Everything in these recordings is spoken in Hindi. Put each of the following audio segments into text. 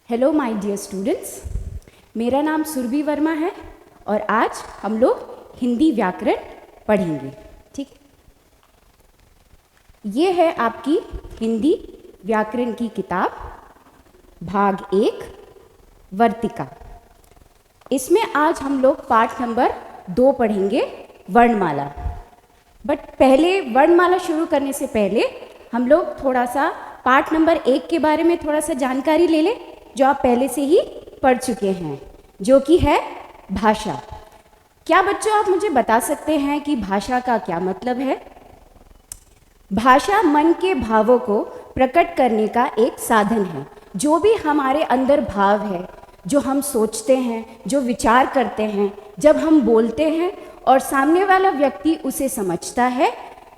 हेलो माय डियर स्टूडेंट्स, मेरा नाम सुरभि वर्मा है और आज हम लोग हिंदी व्याकरण पढ़ेंगे। ठीक, ये है आपकी हिंदी व्याकरण की किताब भाग 1 वर्तिका। इसमें आज हम लोग पाठ नंबर 2 पढ़ेंगे, वर्णमाला। बट पहले वर्णमाला शुरू करने से पहले हम लोग थोड़ा सा पाठ नंबर 1 के बारे में थोड़ा सा जानकारी ले लें, जो आप पहले से ही पढ़ चुके हैं, जो कि है भाषा। क्या बच्चों आप मुझे बता सकते हैं कि भाषा का क्या मतलब है? भाषा मन के भावों को प्रकट करने का एक साधन है। जो भी हमारे अंदर भाव है, जो हम सोचते हैं, जो विचार करते हैं, जब हम बोलते हैं और सामने वाला व्यक्ति उसे समझता है,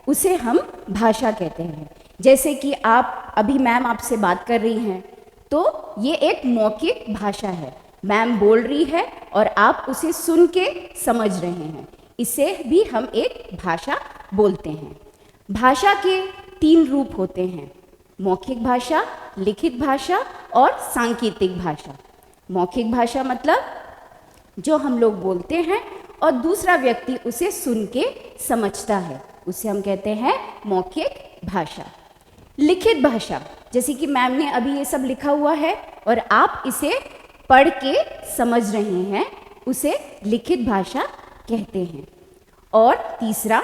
उसे हम भाषा कहते हैं। जैसे कि आप अभी मैम आपसे बात कर रही हैं, तो ये एक मौखिक भाषा है। मैम बोल रही है और आप उसे सुन के समझ रहे हैं, इसे भी हम एक भाषा बोलते हैं। भाषा के 3 रूप होते हैं: मौखिक भाषा, लिखित भाषा और सांकेतिक भाषा। मौखिक भाषा मतलब जो हम लोग बोलते हैं और दूसरा व्यक्ति उसे सुन के समझता है, उसे हम कहते हैं मौखिक भाषा। लिखित भाषा, जैसे कि मैम ने अभी ये सब लिखा हुआ है और आप इसे पढ़ के समझ रहे हैं, उसे लिखित भाषा कहते हैं। और तीसरा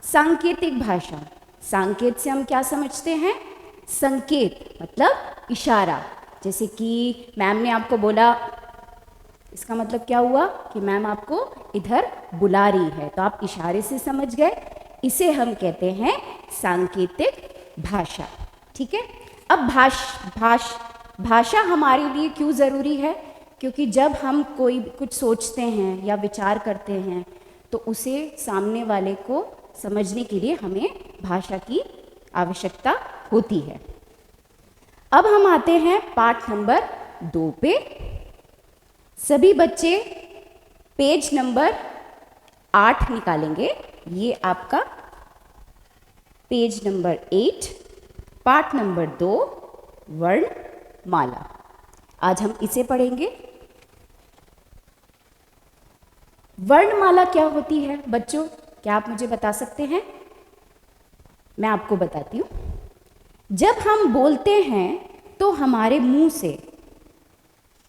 सांकेतिक भाषा। सांकेत से हम क्या समझते हैं? संकेत मतलब इशारा। जैसे कि मैम ने आपको बोला, इसका मतलब क्या हुआ कि मैम आपको इधर बुला रही है, तो आप इशारे से समझ गए, इसे हम कहते हैं सांकेतिक भाषा। ठीक है। अब भाषा हमारे लिए क्यों ज़रूरी है? क्योंकि जब हम कोई कुछ सोचते हैं या विचार करते हैं, तो उसे सामने वाले को समझने के लिए हमें भाषा की आवश्यकता होती है। अब हम आते हैं पाठ नंबर 2 पे। सभी बच्चे पेज नंबर 8 निकालेंगे। ये आपका पेज नंबर 8, पाठ नंबर 2 वर्णमाला। आज हम इसे पढ़ेंगे। वर्णमाला क्या होती है बच्चों? क्या आप मुझे बता सकते हैं? मैं आपको बताती हूँ। जब हम बोलते हैं तो हमारे मुंह से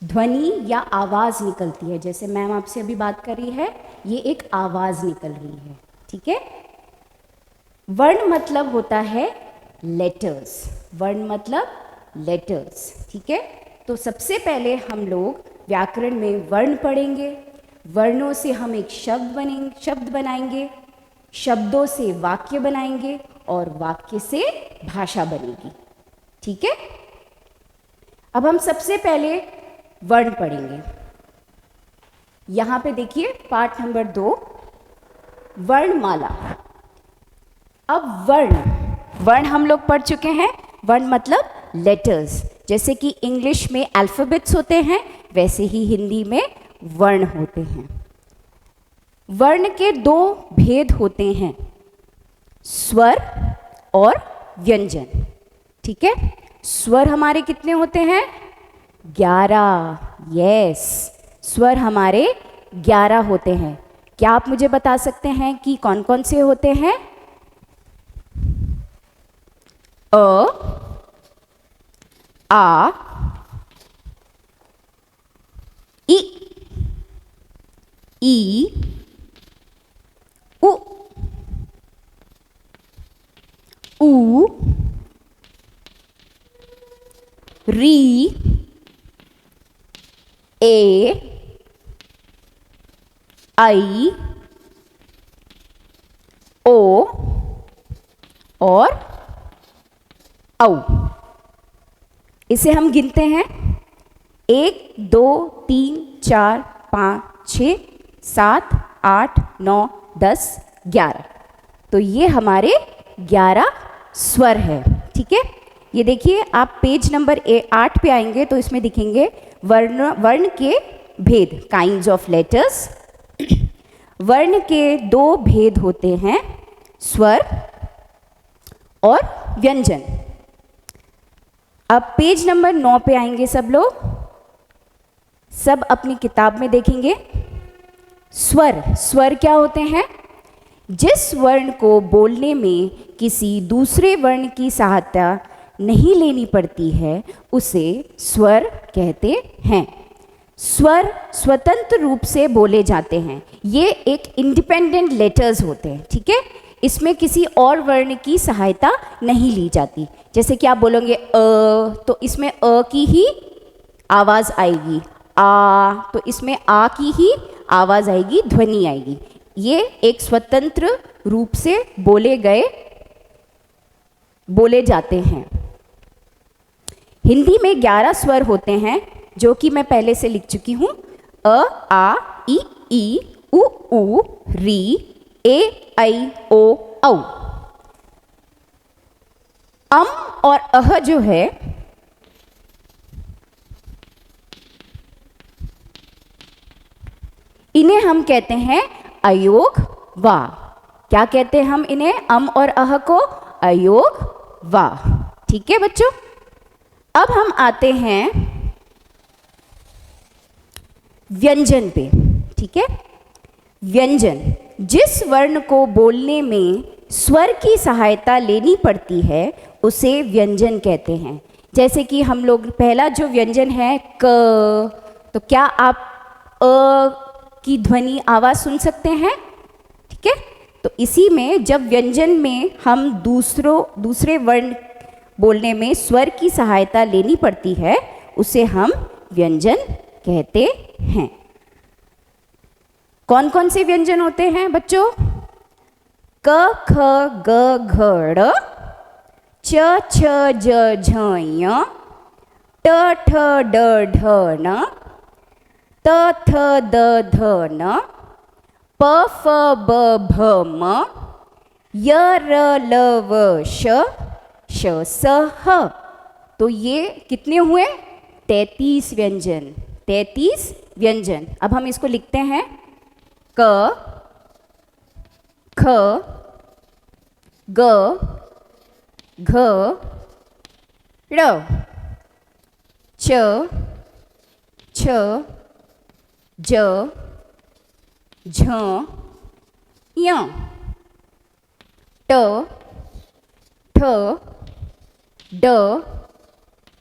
ध्वनि या आवाज़ निकलती है। जैसे मैम आपसे अभी बात कर रही है, ये एक आवाज़ निकल रही है। ठीक है। वर्ण मतलब होता है लेटर्स। वर्ण मतलब लेटर्स। ठीक है। तो सबसे पहले हम लोग व्याकरण में वर्ण पढ़ेंगे। वर्णों से हम एक शब्द बनाएंगे, शब्दों से वाक्य बनाएंगे और वाक्य से भाषा बनेगी। ठीक है। अब हम सबसे पहले वर्ण पढ़ेंगे। यहाँ पे देखिए पाठ नंबर 2 वर्णमाला। अब वर्ण हम लोग पढ़ चुके हैं। वर्ण मतलब लेटर्स। जैसे कि इंग्लिश में अल्फाबेट्स होते हैं, वैसे ही हिंदी में वर्ण होते हैं। वर्ण के 2 भेद होते हैं, स्वर और व्यंजन। ठीक है। स्वर हमारे कितने होते हैं? 11। यस, स्वर हमारे 11 होते हैं। क्या आप मुझे बता सकते हैं कि कौन कौन से होते हैं? अ, आ, इ, ई, उ, ऊ, री, ए, आई, ओ और औ। इसे हम गिनते हैं 1 2 3 4 5 6 7 8 9 10 11। तो ये हमारे 11 स्वर है। ठीक है। ये देखिए, आप पेज नंबर 8 पे आएंगे तो इसमें दिखेंगे वर्ण के भेद, काइंड्स ऑफ लेटर्स। वर्ण के 2 भेद होते हैं, स्वर और व्यंजन। अब पेज नंबर 9 पे आएंगे सब लोग। सब अपनी किताब में देखेंगे। स्वर, स्वर क्या होते हैं? जिस वर्ण को बोलने में किसी दूसरे वर्ण की सहायता नहीं लेनी पड़ती है उसे स्वर कहते हैं। स्वर स्वतंत्र रूप से बोले जाते हैं, ये एक इंडिपेंडेंट लेटर्स होते हैं, ठीक है। इसमें किसी और वर्ण की सहायता नहीं ली जाती। जैसे कि आप बोलोगे तो इसमें की ही आवाज़ आएगी, तो इसमें आ की ही आवाज़ आएगी, ध्वनि आएगी। ये एक स्वतंत्र रूप से बोले जाते हैं। हिंदी में 11 स्वर होते हैं जो कि मैं पहले से लिख चुकी हूँ। अ, आ, इ, ई, उ, री, ए, ऐ, ओ, औ। और अह जो है इन्हें हम कहते हैं अयोग वा। क्या कहते हैं हम इन्हें? और अह को अयोग वा। ठीक है बच्चों, अब हम आते हैं व्यंजन पे। ठीक है, व्यंजन जिस वर्ण को बोलने में स्वर की सहायता लेनी पड़ती है उसे व्यंजन कहते हैं। जैसे कि हम लोग पहला जो व्यंजन है क, तो क्या आप अ की ध्वनि आवाज़ सुन सकते हैं? ठीक है, तो इसी में जब व्यंजन में हम दूसरे वर्ण बोलने में स्वर की सहायता लेनी पड़ती है उसे हम व्यंजन कहते हैं। कौन कौन से व्यंजन होते हैं बच्चों? क, ख, ग, घ, ड़, च, छ, ज, झ, ञ, ट, ठ, ड, ढ, न, त, थ, द, ध, न, प, फ, ब, भ, म, य, र, ल, व, श, स, ह। तो ये कितने हुए? 33 व्यंजन। 33 व्यंजन। अब हम इसको लिखते हैं। क, ख, ग, घ, ड़, च, छ, ज, झ, ञ, ट, ठ, ड,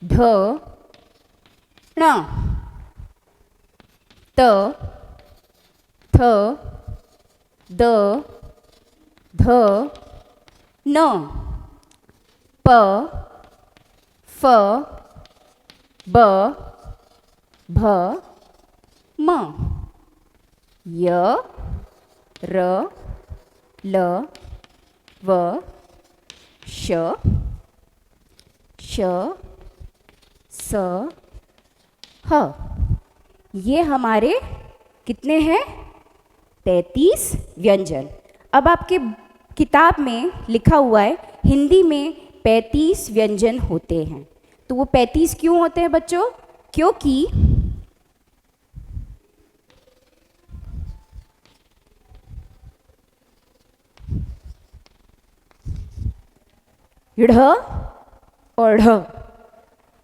ढ, ण, त, थ, द, ध, न, प, फ, ब, भ, म, य, र, ल, व, श, स, ह। ये हमारे कितने हैं? 33 व्यंजन। अब आपके किताब में लिखा हुआ है हिंदी में 35 व्यंजन होते हैं। तो वो 35 क्यों होते हैं बच्चों? क्योंकि ढ़ और ढ,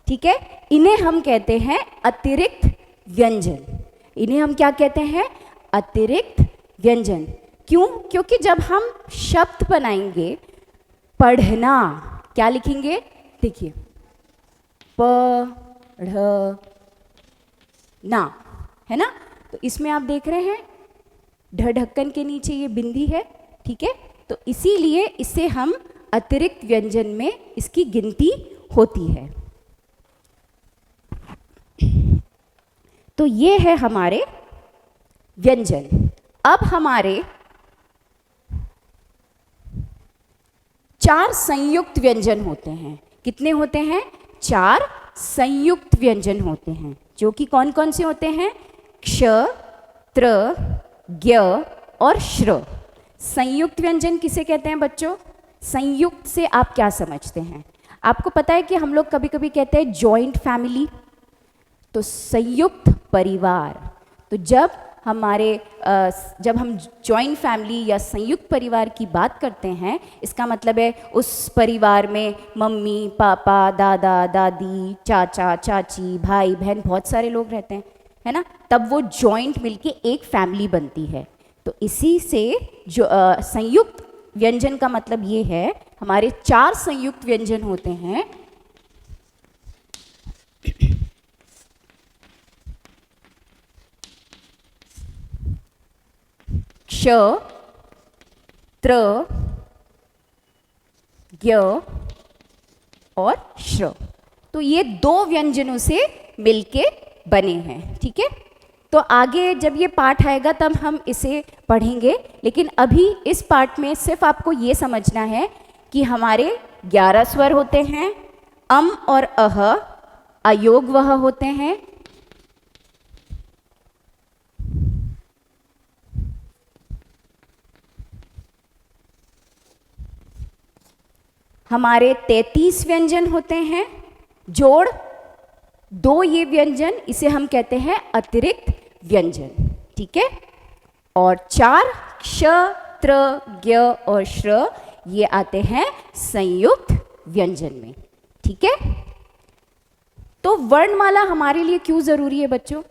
ठीक है, इन्हें हम कहते हैं अतिरिक्त व्यंजन। इन्हें हम क्या कहते हैं? अतिरिक्त व्यंजन। क्यों? क्योंकि जब हम शब्द बनाएंगे, पढ़ना, क्या लिखेंगे? देखिए, पढ़ना, है ना? तो इसमें आप देख रहे हैं ढ ढक्कन के नीचे ये बिंदी है, ठीक है, तो इसीलिए इसे हम अतिरिक्त व्यंजन में इसकी गिनती होती है। तो ये है हमारे व्यंजन। अब हमारे 4 संयुक्त व्यंजन होते हैं। कितने होते हैं? 4 संयुक्त व्यंजन होते हैं, जो कि कौन कौन से होते हैं? क्ष, त्र, ज्ञ और श्र। संयुक्त व्यंजन किसे कहते हैं बच्चों? संयुक्त से आप क्या समझते हैं? आपको पता है कि हम लोग कभी कभी कहते हैं जॉइंट फैमिली, तो संयुक्त परिवार। तो जब हम जॉइंट फैमिली या संयुक्त परिवार की बात करते हैं, इसका मतलब है उस परिवार में मम्मी पापा, दादा दादी, चाचा चाची, भाई बहन, बहुत सारे लोग रहते हैं, है ना, तब वो जॉइंट मिलके एक फैमिली बनती है। तो इसी से जो संयुक्त व्यंजन का मतलब ये है, हमारे 4 संयुक्त व्यंजन होते हैं। क्ष, त्र, ज्ञ और श्र। तो ये 2 व्यंजनों से मिलके बने हैं, ठीक है। तो आगे जब ये पाठ आएगा तब हम इसे पढ़ेंगे, लेकिन अभी इस पाठ में सिर्फ आपको ये समझना है कि हमारे 11 स्वर होते हैं, अम और अह अयोग वह होते हैं, हमारे 33 व्यंजन होते हैं, जोड़ 2 ये व्यंजन, इसे हम कहते हैं अतिरिक्त व्यंजन, ठीक है। और 4 क्ष, त्र, ज्ञ और श्र ये आते हैं संयुक्त व्यंजन में, ठीक है। तो वर्णमाला हमारे लिए क्यों जरूरी है बच्चों?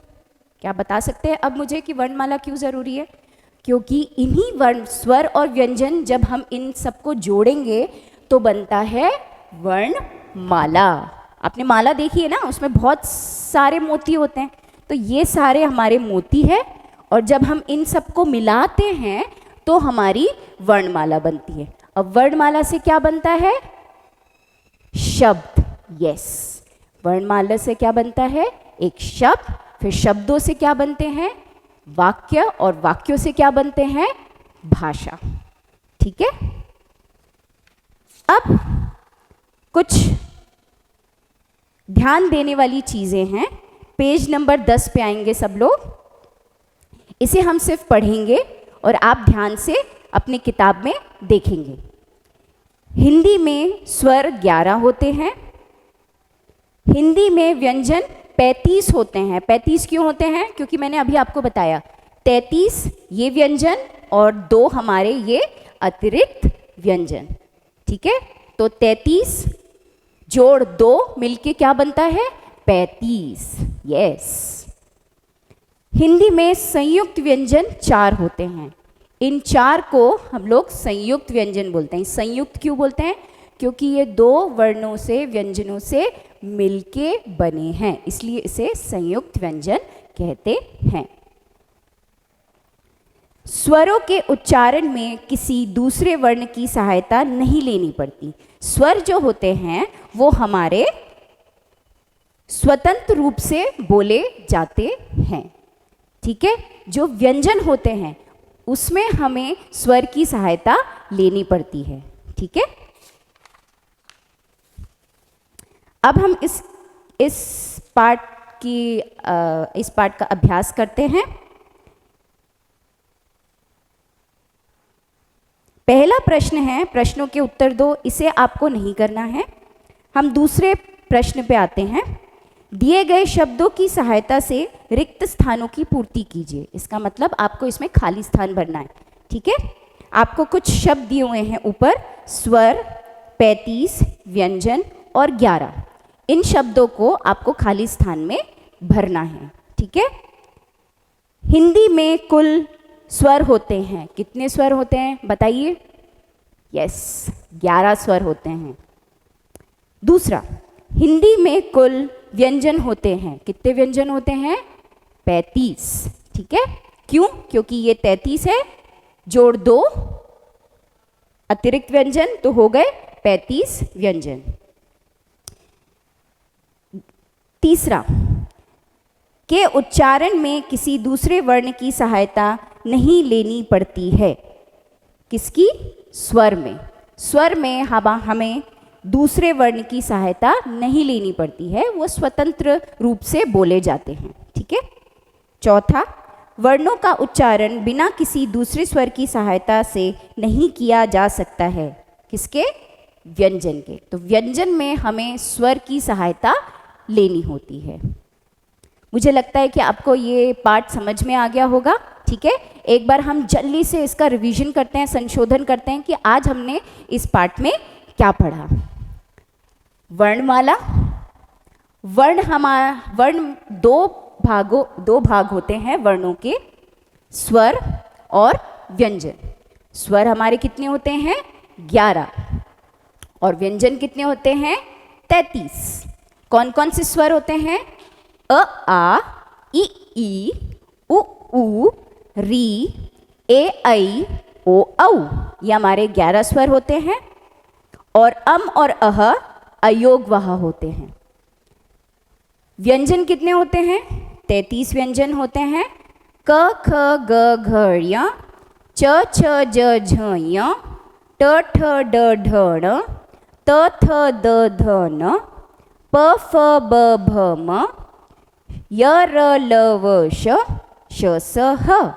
क्या बता सकते हैं अब मुझे कि वर्णमाला क्यों जरूरी है? क्योंकि इन्हीं वर्ण, स्वर और व्यंजन जब हम इन सबको जोड़ेंगे तो बनता है वर्णमाला। आपने माला देखी है ना, उसमें बहुत सारे मोती होते हैं, तो ये सारे हमारे मोती है, और जब हम इन सबको मिलाते हैं तो हमारी वर्णमाला बनती है। अब वर्णमाला से क्या बनता है? शब्द। यस, वर्णमाला से क्या बनता है? एक शब्द। फिर शब्दों से क्या बनते हैं? वाक्य। और वाक्यों से क्या बनते हैं? भाषा, ठीक है। अब कुछ ध्यान देने वाली चीजें हैं। पेज नंबर 10 पे आएंगे सब लोग। इसे हम सिर्फ पढ़ेंगे और आप ध्यान से अपनी किताब में देखेंगे। हिंदी में स्वर 11 होते हैं। हिंदी में व्यंजन 35 होते हैं। 35 क्यों होते हैं? क्योंकि मैंने अभी आपको बताया 33 ये व्यंजन और 2 हमारे ये अतिरिक्त व्यंजन, ठीक है। तो 33 जोड़ 2 मिलके क्या बनता है? 35। यस। हिंदी में संयुक्त व्यंजन 4 होते हैं। इन 4 को हम लोग संयुक्त व्यंजन बोलते हैं। संयुक्त क्यों बोलते हैं? क्योंकि ये 2 वर्णों से, व्यंजनों से मिलके बने हैं, इसलिए इसे संयुक्त व्यंजन कहते हैं। स्वरों के उच्चारण में किसी दूसरे वर्ण की सहायता नहीं लेनी पड़ती। स्वर जो होते हैं वो हमारे स्वतंत्र रूप से बोले जाते हैं, ठीक है। जो व्यंजन होते हैं उसमें हमें स्वर की सहायता लेनी पड़ती है, ठीक है। अब हम इस पाठ का अभ्यास करते हैं। पहला प्रश्न है, प्रश्नों के उत्तर दो। इसे आपको नहीं करना है। हम दूसरे प्रश्न पे आते हैं। दिए गए शब्दों की सहायता से रिक्त स्थानों की पूर्ति कीजिए। इसका मतलब आपको इसमें खाली स्थान भरना है, ठीक है। आपको कुछ शब्द दिए हुए हैं ऊपर, स्वर, 35, व्यंजन और 11। इन शब्दों को आपको खाली स्थान में भरना है, ठीक है। हिंदी में कुल स्वर होते हैं। कितने स्वर होते हैं बताइए? यस, 11 स्वर होते हैं। दूसरा, हिंदी में कुल व्यंजन होते हैं। कितने व्यंजन होते हैं? 35, ठीक है। क्यों? क्योंकि ये 33 है, जोड़ 2 अतिरिक्त व्यंजन तो हो गए 35 व्यंजन। तीसरा, के उच्चारण में किसी दूसरे वर्ण की सहायता नहीं लेनी पड़ती है। किसकी? स्वर में। स्वर में हमें दूसरे वर्ण की सहायता नहीं लेनी पड़ती है, वो स्वतंत्र रूप से बोले जाते हैं, ठीक है। चौथा, वर्णों का उच्चारण बिना किसी दूसरे स्वर की सहायता से नहीं किया जा सकता है। किसके? व्यंजन के। तो व्यंजन में हमें स्वर की सहायता लेनी होती है। मुझे लगता है कि आपको ये पाठ समझ में आ गया होगा, ठीक है। एक बार हम जल्दी से इसका रिवीजन करते हैं, संशोधन करते हैं कि आज हमने इस पाठ में क्या पढ़ा। वर्णमाला। वर्ण 2 दो भाग होते हैं वर्णों के, स्वर और व्यंजन। स्वर हमारे कितने होते हैं? 11। और व्यंजन कितने होते हैं? 33। कौन कौन से स्वर होते हैं? अ, आ, इ, ई, उ, ऊ, री, ए, ऐ, ओ, औ। ये हमारे 11 स्वर होते हैं। और अम और अह अयोग वह होते हैं। व्यंजन कितने होते हैं? 33 व्यंजन होते हैं। क, ख, ग, घ, ञ, च, छ, ज, झ, ञ, ट, ठ, ड, ढ, ण, त, थ, द, ध, न, प, फ, ब, भ, म, य, र, ल, व, श, स, ह।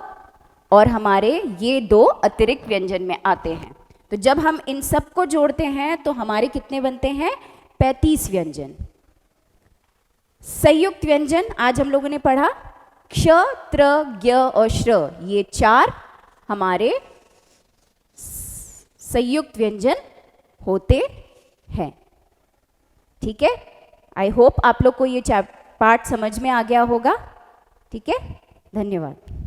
और हमारे ये 2 अतिरिक्त व्यंजन में आते हैं। तो जब हम इन सब को जोड़ते हैं तो हमारे कितने बनते हैं? 35 व्यंजन। संयुक्त व्यंजन आज हम लोगों ने पढ़ा। क्ष, त्र, ज्ञ और श्र, ये 4 हमारे संयुक्त व्यंजन होते हैं। ठीक है, आई होप आप लोग को ये पाठ समझ में आ गया होगा। ठीक है, धन्यवाद।